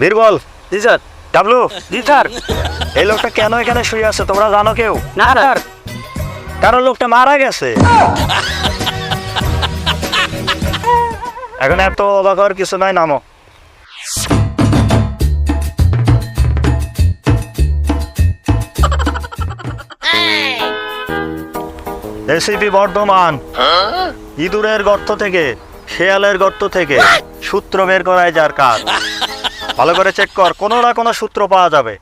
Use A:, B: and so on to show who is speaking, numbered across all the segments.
A: বীরবল।
B: জি sir.
A: W.
B: জি sir.
A: এই লোকটা কেন এখানে শুয়ে আছে তোমরা জানো কেউ?
B: না স্যার।
A: কারণ লোকটা মারা গেছে। এখন এত অবাক হওয়ার কিছু নাই, নামো। এসিপি বর্ধমান ইঁদুরের গর্ত থেকে, শেয়ালের গর্ত থেকে সূত্র বের করায় যার কাজ। ভালো করে চেক কর, কোনো না কোনো সূত্র পাওয়া যাবে।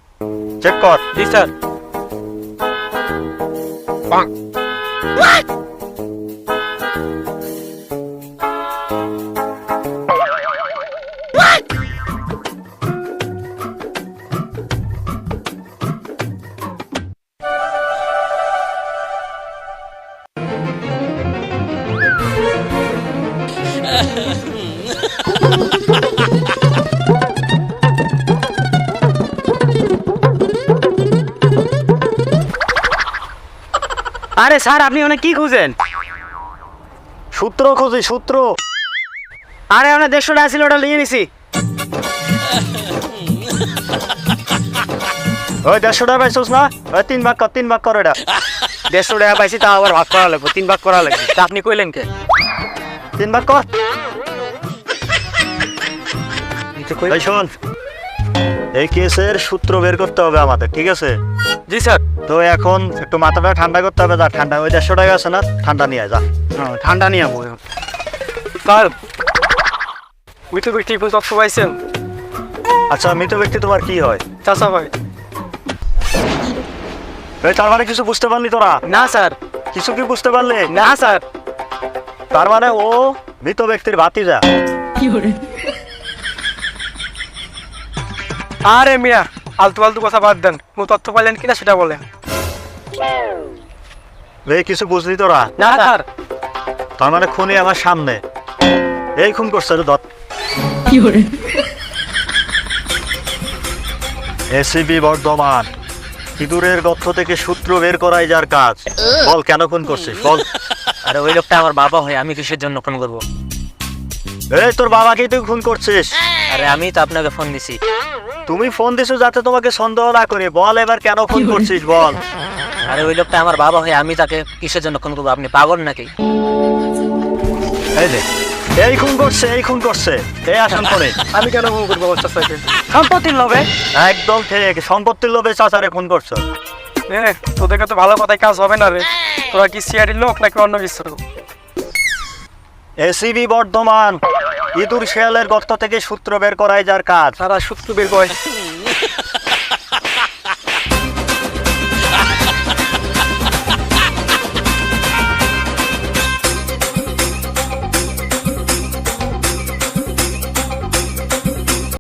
A: চেক কর।
B: জি স্যার। আরে স্যার, আপনি ওখানে কি খুঁজেন?
A: সূত্র খুঁজি, সূত্র।
B: আরে ওখানে 150 টাকা ছিল, ওটা নিয়ে নিছি।
A: ওই 150 টাকা পাইছিস না? ওই 3 ভাগ কর, 3 ভাগ কর এটা।
B: 150 টাকা পাইছি, তা আবার ভাগ করা লাগবে, 3 ভাগ করা লাগবে। তা আপনি কইলেন কে?
A: 3 ভাগ কর। এই শোন, এই কেসের সূত্র বের করতে হবে আমাদের, ঠিক আছে?
B: জি স্যার।
A: তো এখন একটু মাথাটা ঠান্ডা করতে হবে। যা ঠান্ডা, ওই 150 টাকা আছে না, ঠান্ডা নিয়ে আয়, যা।
B: ঠান্ডা নিয়ে যাবো স্যার। মৃত ব্যক্তি কোন তথ্য পাইছেন?
A: আচ্ছা, মৃত ব্যক্তি তোমার কি হয়?
B: চাচা ভাই।
A: এই তার মানে কিছু বুঝতে পারলি তোরা?
B: না স্যার।
A: কিছু কি বুঝতে পারলি?
B: না স্যার।
A: তার মানে ও মৃত ব্যক্তির ভাতিজা।
B: আরে মিয়া, আলতু ফালতু কথা বাদ দেন। কোন তথ্য পাইলেন কিনা সেটা বলেন।
A: এই কিছু বুঝলি তোরা?
B: না স্যার।
A: তার মানে খুনি আমার সামনে। এই খুন করছে রে দত্ত। এসিবি বর্ধমান ইঁদুরের গর্ত থেকে সূত্র বের করাই যার কাজ। বল কেন খুন করছিস, বল।
B: আরে ওই লোকটা আমার বাবা হয়, আমি কিসের জন্য ফোন করবো?
A: এই তোর বাবাকেই তুই খুন করছিস?
B: আরে আমি তো আপনাকে ফোন দিছি।
A: তুমি ফোন দিছো যাতে তোমাকে সন্দেহ না করে। বল এবার কেন খুন করছিস, বল।
B: আরে ওই লোকটা আমার বাবা হয়, আমি তাকে কিসের জন্য ফোন করবো? আপনি পাগল নাকি?
A: এই যে এই খুন করছে, এই খুন করছে। এই আসন করে
B: আমি কেন ফোন করবো আমার চাচাকে? সম্পত্তির লোভে।
A: একদম ঠিক, সম্পত্তির লোভে চাচারে খুন করছো।
B: তোদেরকে তো ভালো কথায় কাজ হবে না রে। তোরা কি সিআইডির লোক নাকি অন্য কিছু?
A: এসিবি বর্ধমান ইঁদুর শেয়ালের গর্ত থেকে সূত্র বের করাই যার কাজ।
B: তারা সূত্র বের করে